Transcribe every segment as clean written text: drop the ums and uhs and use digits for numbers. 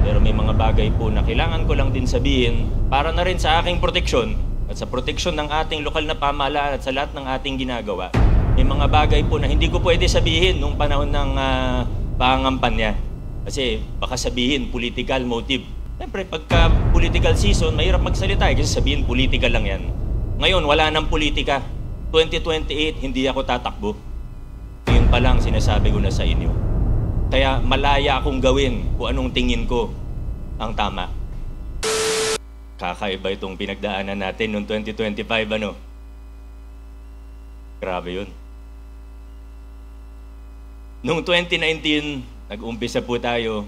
Pero may mga bagay po na kailangan ko lang din sabihin para na rin sa aking proteksyon at sa proteksyon ng ating lokal na pamahalaan at sa lahat ng ating ginagawa. May mga bagay po na hindi ko pwede sabihin nung panahon ng pangangampanya. Kasi baka sabihin political motive. Siyempre, pagka political season, mahirap magsalita kasi sabihin political lang yan. Ngayon, wala nang politika. 2028, hindi ako tatakbo. Yun pa lang sinasabi ko na sa inyo. Kaya malaya akong gawin kung anong tingin ko ang tama. Kakaiba itong pinagdaanan natin noong 2025, ano? Grabe yun. Noong 2019, nag-umpisa po tayo.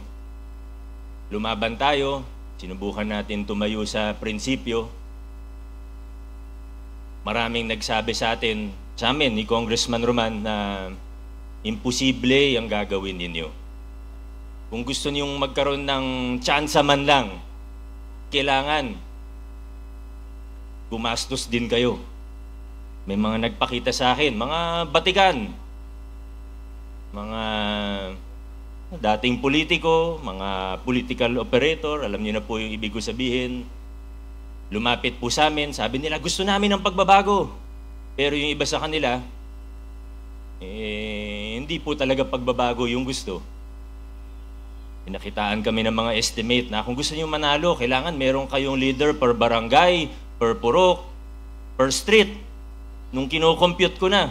Lumaban tayo, sinubukan natin tumayo sa prinsipyo. Maraming nagsabi sa atin, sa amin ni Congressman Roman, na imposible ang gagawin ninyo. Kung gusto niyong magkaroon ng tsansa man lang, kailangan gumastos din kayo. May mga nagpakita sa akin, mga batikan, mga dating politiko, mga political operator, alam niyo na po yung ibig ko sabihin. Lumapit po sa amin, sabi nila, gusto namin ng pagbabago. Pero yung iba sa kanila, hindi po talaga pagbabago yung gusto. Pinakitaan kami ng mga estimate na kung gusto niyo manalo, kailangan meron kayong leader per barangay, per purok, per street. Nung kino-compute ko na,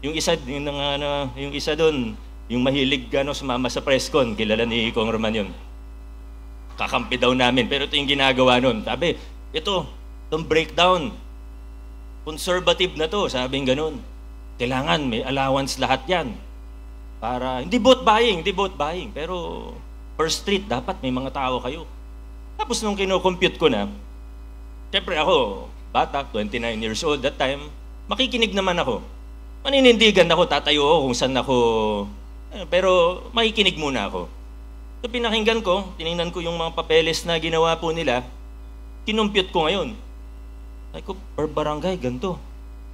yung isa doon, yung mahilig sumama sa presscon, kilala ni Kong Roman yun. Kakampi daw namin, pero ito yung ginagawa nun. Sabi, itong breakdown, conservative na to, sabing ganun. Kailangan may allowance lahat yan. Para, hindi vote buying, pero per street, dapat may mga tao kayo. Tapos nung kino-compute ko na, syempre ako, bata, 29 years old that time, makikinig naman ako. Maninindigan ako, tatayo ako kung saan ako, pero makikinig muna ako. So pinakinggan ko, tinignan ko yung mga papeles na ginawa po nila, kinumpute ko ngayon. Sabi ko, per barangay, ganito.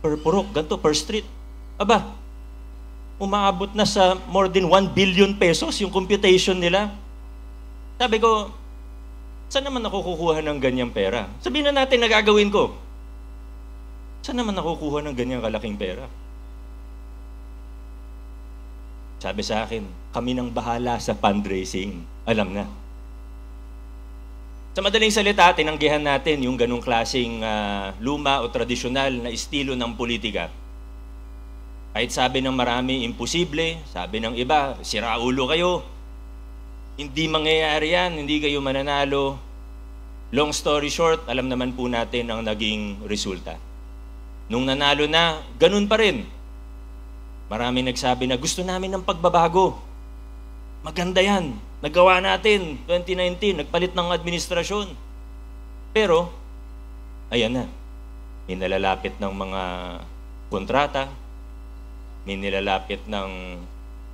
Per purok, ganito. Per street. Aba, umaabot na sa more than 1 billion pesos yung computation nila. Sabi ko, saan naman ako kukuha ng ganyang pera? Sabihin na natin na gagawin ko. Saan naman ako kukuha ng ganyang kalaking pera? Sabi sa akin, kami nang bahala sa fundraising. Alam na. Sa madaling salita, tinanggihan natin yung ganong klaseng luma o tradisyonal na estilo ng politika. Kahit sabi ng marami, imposible. Sabi ng iba, siraulo kayo. Hindi mangyayari yan, hindi kayo mananalo. Long story short, alam naman po natin ang naging resulta. Nung nanalo na, ganun pa rin. Marami nagsabi na gusto namin ng pagbabago. Maganda yan. Nagawa natin, 2019, nagpalit ng administrasyon. Pero, ayan na. May nalalapit ng mga kontrata, may nilalapit ng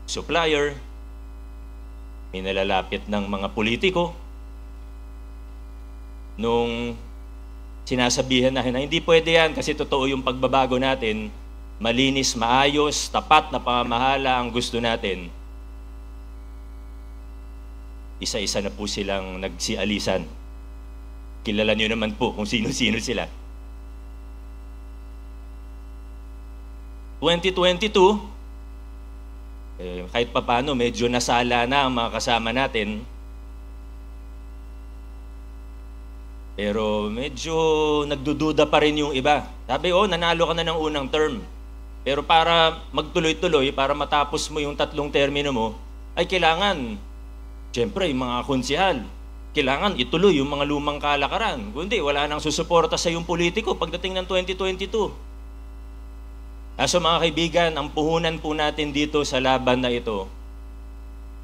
supplier, may nalalapit ng mga politiko. Nung sinasabihan na hindi pwede yan kasi totoo yung pagbabago natin, malinis, maayos, tapat na pamamahala ang gusto natin. Isa-isa na po silang nagsialisan. Kilala niyo naman po kung sino-sino sila. 2022, kahit papano medyo nasala na ang mga kasama natin. Pero medyo nagdududa pa rin yung iba. Sabi, nanalo ka na ng unang term. Pero para magtuloy-tuloy, para matapos mo yung 3 termino mo, ay kailangan, siyempre, yung mga konsehal, kailangan ituloy yung mga lumang kalakaran. Kundi, wala nang susuporta sa yung politiko pagdating ng 2022. So mga kaibigan, ang puhunan po natin dito sa laban na ito,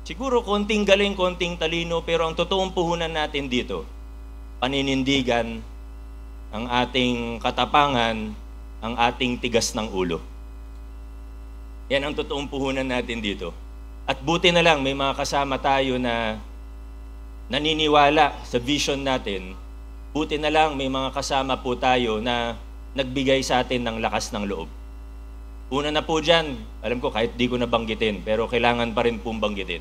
siguro konting galing, konting talino, pero ang totoong puhunan natin dito, paninindigan, ang ating katapangan, ang ating tigas ng ulo. Yan ang totoong puhunan natin dito. At buti na lang, may mga kasama tayo na naniniwala sa vision natin. Buti na lang, may mga kasama po tayo na nagbigay sa atin ng lakas ng loob. Una na po dyan, alam ko kahit di ko nabanggitin, pero kailangan pa rin pong banggitin.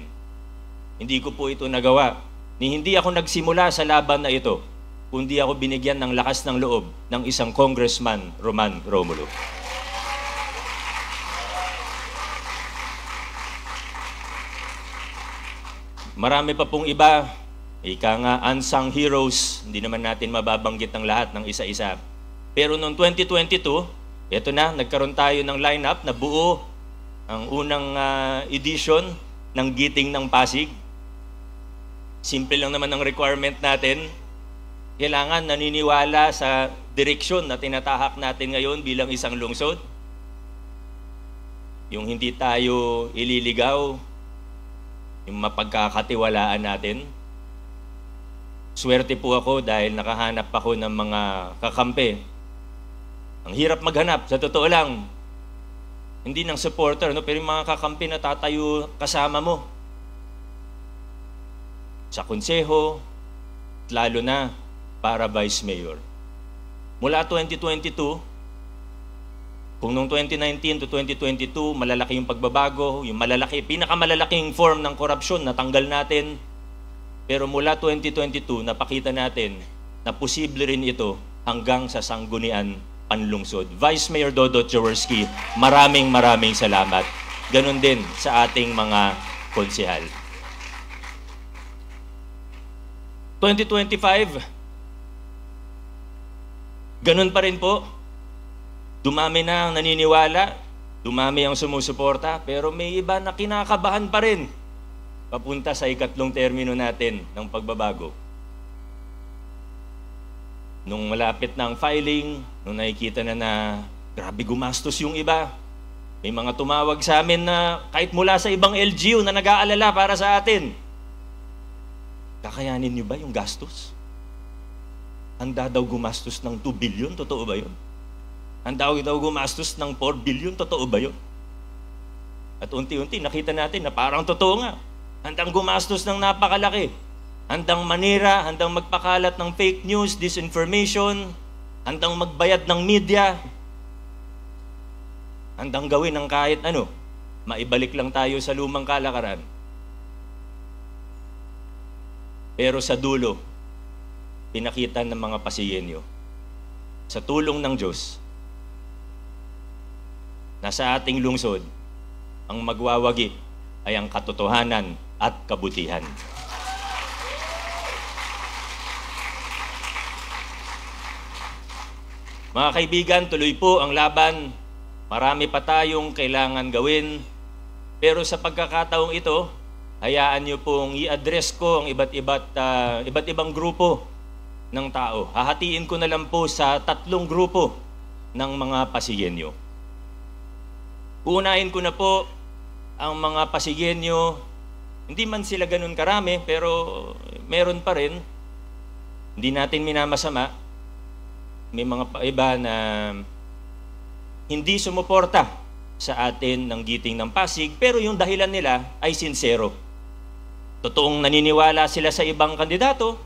Hindi ko po ito nagawa ni hindi ako nagsimula sa laban na ito, kundi ako binigyan ng lakas ng loob ng isang Congressman, Roman Romulo. Marami pa pong iba, ika nga unsung heroes, hindi naman natin mababanggit ang lahat ng isa-isa. Pero noong 2022, eto na, nagkaroon tayo ng lineup na buo ang unang edition ng Giting ng Pasig. Simple lang naman ang requirement natin. Kailangan naniniwala sa direksyon na tinatahak natin ngayon bilang isang lungsod. Yung hindi tayo ililigaw, yung mapagkakatiwalaan natin. Swerte po ako dahil nakahanap ako ng mga kakampi. Ang hirap maghanap, sa totoo lang. Hindi ng supporter, no? Pero yung mga kakampi na tatayo kasama mo. Sa konseho, lalo na para Vice Mayor. Mula 2022, kung noong 2019 to 2022, malalaki yung pagbabago, yung pinakamalalaking form ng korupsyon natanggal natin. Pero mula 2022, napakita natin na posible rin ito hanggang sa sanggunian panlungsod. Vice Mayor Dodot Jaworski, maraming salamat. Ganon din sa ating mga konsehal. 2025, ganon pa rin po. Dumami na ang naniniwala, dumami ang sumusuporta, pero may iba na kinakabahan pa rin papunta sa ikatlong termino natin ng pagbabago. Nung malapit na ang filing, nung nakikita na grabe gumastos yung iba, may mga tumawag sa amin na kahit mula sa ibang LGU na nag-aalala para sa atin. Kakayanin niyo ba yung gastos? Handa daw gumastos ng 2 billion, totoo ba yun? Handa daw gumastos ng 4 billion, totoo ba yun? At unti-unti nakita natin na parang totoo nga. Handang gumastos ng napakalaki. Handang manira, handang magpakalat ng fake news, disinformation, handang magbayad ng media, handang gawin ng kahit ano, maibalik lang tayo sa lumang kalakaran. Pero sa dulo, pinakita ng mga Pasigenyo, sa tulong ng Diyos, na sa ating lungsod, ang magwawagi ay ang katotohanan at kabutihan. Mga kaibigan, tuloy po ang laban. Marami pa tayong kailangan gawin. Pero sa pagkakataong ito, hayaan niyo pong i-address ko ang iba't ibang grupo ng tao. Hahatiin ko na lang po sa 3 grupo ng mga Pasigenyo. Uunahin ko na po ang mga Pasigenyo. Hindi man sila ganun karami, pero meron pa rin. Hindi natin minamasama. May mga iba na hindi sumuporta sa atin ng Giting ng Pasig, pero yung dahilan nila ay sincero. Totoong naniniwala sila sa ibang kandidato,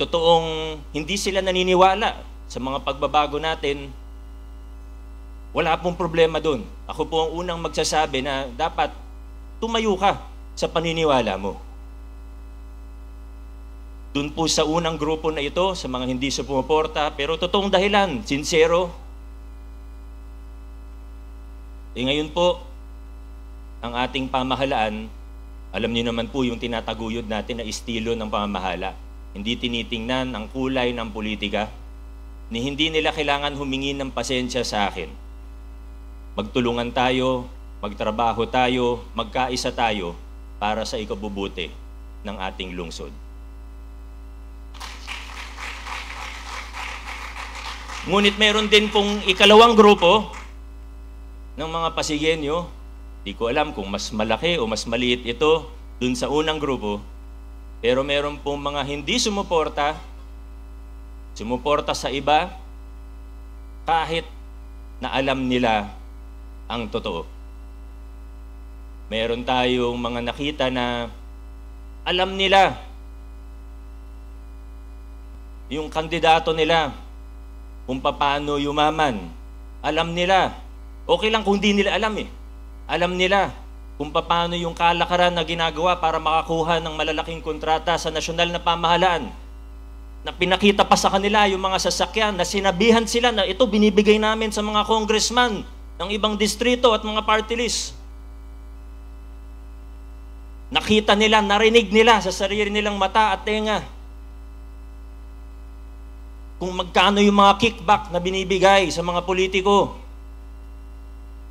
totoong hindi sila naniniwala sa mga pagbabago natin, wala pong problema doon. Ako po ang unang magsasabi na dapat tumayo ka sa paniniwala mo. Doon po sa unang grupo na ito, sa mga hindi sumuporta, pero totoong dahilan, sincero. Ngayon po, ang ating pamahalaan, alam niyo naman po yung tinataguyod natin na estilo ng pamamahala. Hindi tinitingnan ang kulay ng politika, ni hindi nila kailangan humingi ng pasensya sa akin. Magtulungan tayo, magtrabaho tayo, magkaisa tayo para sa ikabubuti ng ating lungsod. Ngunit meron din pong ikalawang grupo ng mga Pasigenyo. Di ko alam kung mas malaki o mas maliit ito dun sa unang grupo. Pero meron pong mga hindi sumuporta sa iba kahit na alam nila ang totoo. Meron tayong mga nakita na alam nila yung kandidato nila kung paano yumaman. Alam nila. Okay lang kung di nila alam eh. Alam nila kung paano yung kalakaran na ginagawa para makakuha ng malalaking kontrata sa nasyonal na pamahalaan, na pinakita pa sa kanila yung mga sasakyan, na sinabihan sila na ito binibigay namin sa mga congressman ng ibang distrito at mga party list. Nakita nila, narinig nila sa sarili nilang mata at tenga kung magkano yung mga kickback na binibigay sa mga politiko.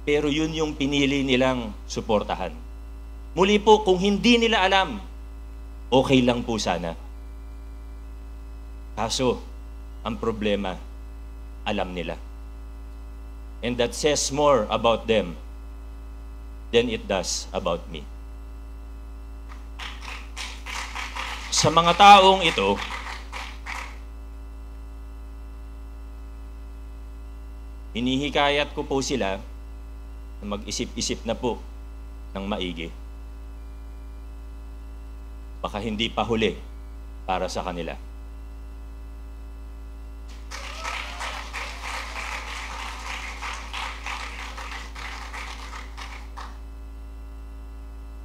Pero yun yung pinili nilang suportahan. Muli po, kung hindi nila alam, okay lang po sana. Kaso, ang problema, alam nila. And that says more about them than it does about me. Sa mga taong ito, hinihikayat ko po sila na mag-isip-isip na po ng maigi. Baka hindi pa huli para sa kanila.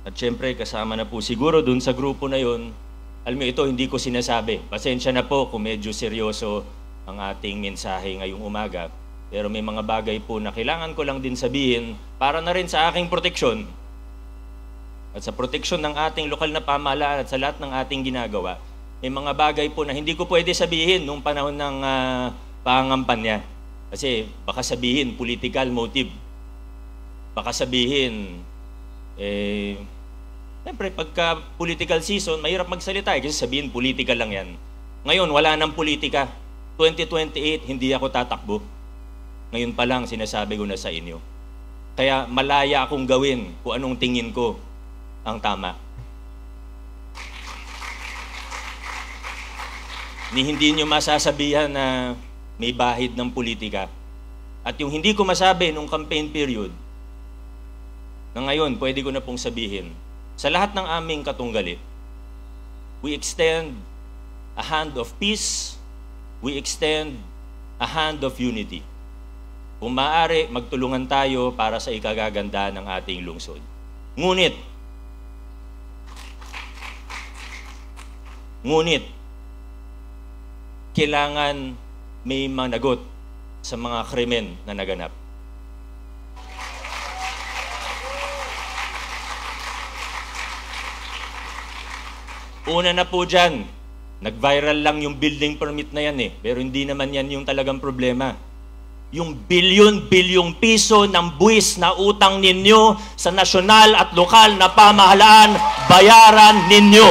At syempre, kasama na po siguro dun sa grupo na yun, alam mo ito, hindi ko sinasabi. Pasensya na po kung medyo seryoso ang ating mensahe ngayong umaga. Pero may mga bagay po na kailangan ko lang din sabihin para na rin sa aking proteksyon at sa proteksyon ng ating lokal na pamahalaan at sa lahat ng ating ginagawa. May mga bagay po na hindi ko pwede sabihin nung panahon ng pangangampanya. Kasi baka sabihin political motive. Baka sabihin, siyempre pagka political season, mahirap magsalita kasi sabihin political lang yan. Ngayon, wala nang politika. 2028, hindi ako tatakbo. Ngayon pa lang, sinasabi ko na sa inyo. Kaya malaya akong gawin kung anong tingin ko ang tama. Hindi nyo masasabihan na may bahid ng politika. At yung hindi ko masabi nung campaign period, na ngayon, pwede ko na pong sabihin, sa lahat ng aming katunggali, we extend a hand of peace, we extend a hand of unity. Kung maaari, magtulungan tayo para sa ikagaganda ng ating lungsod. Ngunit, kailangan may managot sa mga krimen na naganap. Una na po dyan, nag-viral lang yung building permit na yan pero hindi naman yan yung talagang problema. Yung bilyon-bilyong piso ng buwis na utang ninyo sa nasyonal at lokal na pamahalaan, bayaran ninyo.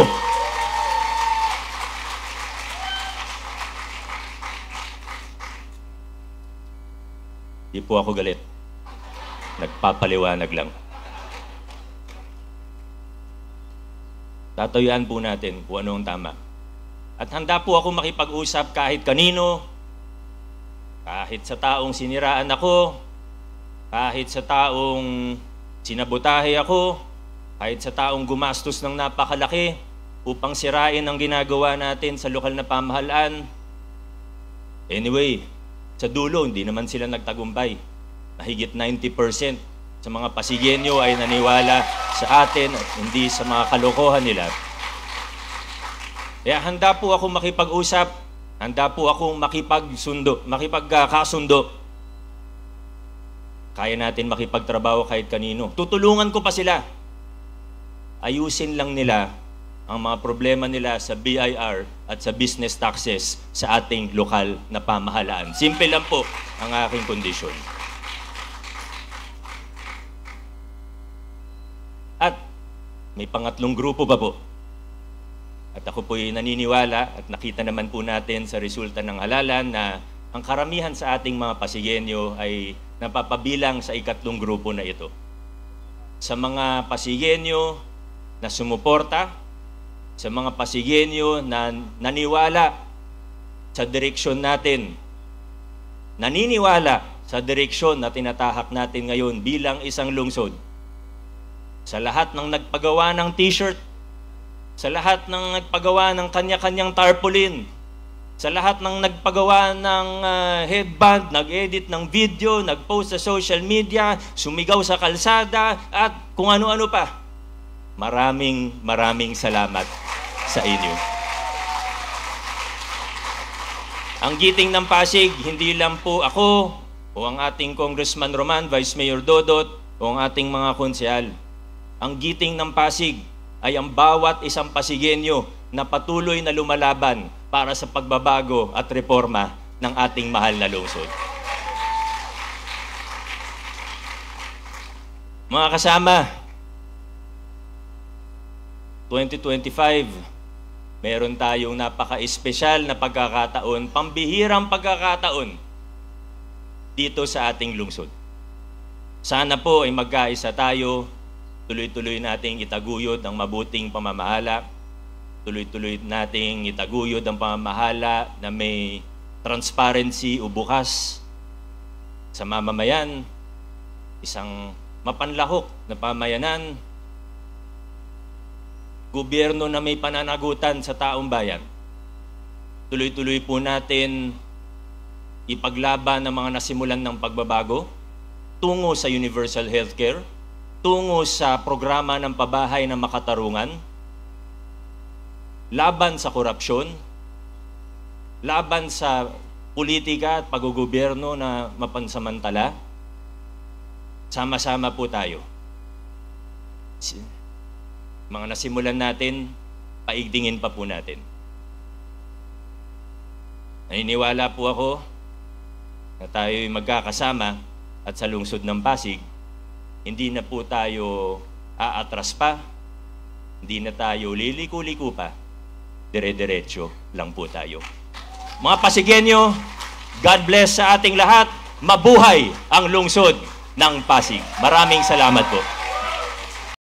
Di po ako galit. Nagpapaliwanag lang. Tatayuan po natin kung ano ang tama. At handa po ako makipag-usap kahit kanino, kahit sa taong siniraan ako, kahit sa taong sinabotahe ako, kahit sa taong gumastos ng napakalaki upang sirain ang ginagawa natin sa lokal na pamahalaan. Anyway, sa dulo, hindi naman sila nagtagumpay. Mahigit 90% sa mga Pasigenyo ay naniwala sa atin at hindi sa mga kalokohan nila. Kaya handa po ako makipag-usap, handa po akong makipagkasundo. Kaya natin makipagtrabaho kahit kanino. Tutulungan ko pa sila. Ayusin lang nila ang mga problema nila sa BIR at sa business taxes sa ating lokal na pamahalaan. Simple lang po ang aking kondisyon. At may pangatlong grupo pa po. At ako po'y naniniwala at nakita naman po natin sa resulta ng halalan na ang karamihan sa ating mga Pasigenyo ay napapabilang sa ikatlong grupo na ito. Sa mga Pasigenyo na sumuporta, sa mga Pasigenyo na naniwala sa direksyon natin, naniniwala sa direksyon na tinatahak natin ngayon bilang isang lungsod, sa lahat ng nagpagawa ng t-shirt, sa lahat ng nagpagawa ng kanya-kanyang tarpaulin, sa lahat ng nagpagawa ng headband, nag-edit ng video, nag-post sa social media, sumigaw sa kalsada, at kung ano-ano pa. Maraming salamat sa inyo. Ang Giting ng Pasig, hindi lang po ako o ang ating Congressman Roman, Vice Mayor Dodot, o ang ating mga konsyal. Ang Giting ng Pasig ay ang bawat isang Pasigenyo na patuloy na lumalaban para sa pagbabago at reforma ng ating mahal na lungsod. Mga kasama, 2025, meron tayong napaka-espesyal na pagkakataon, pambihirang pagkakataon dito sa ating lungsod. Sana po ay magkaisa tayo, tuloy-tuloy nating itaguyod ang mabuting pamamahala, tuloy-tuloy nating itaguyod ang pamamahala na may transparency o bukas sa mamamayan, isang mapanlahok na pamayanan, gobyerno na may pananagutan sa taong bayan. Tuloy-tuloy po natin ipaglaban ang mga nasimulan ng pagbabago tungo sa universal healthcare, tungo sa programa ng pabahay ng makatarungan, laban sa korupsyon, laban sa politika at paggogobyerno na mapansamantala. Sama-sama po tayo. Mga nasimulan natin, paigtingin pa po natin. Naniniwala po ako na tayo'y magkakasama at sa lungsod ng Pasig, hindi na po tayo aatras pa, hindi na tayo liliko-liko pa, dire-diretso lang po tayo. Mga Pasigenyo, God bless sa ating lahat. Mabuhay ang lungsod ng Pasig. Maraming salamat po.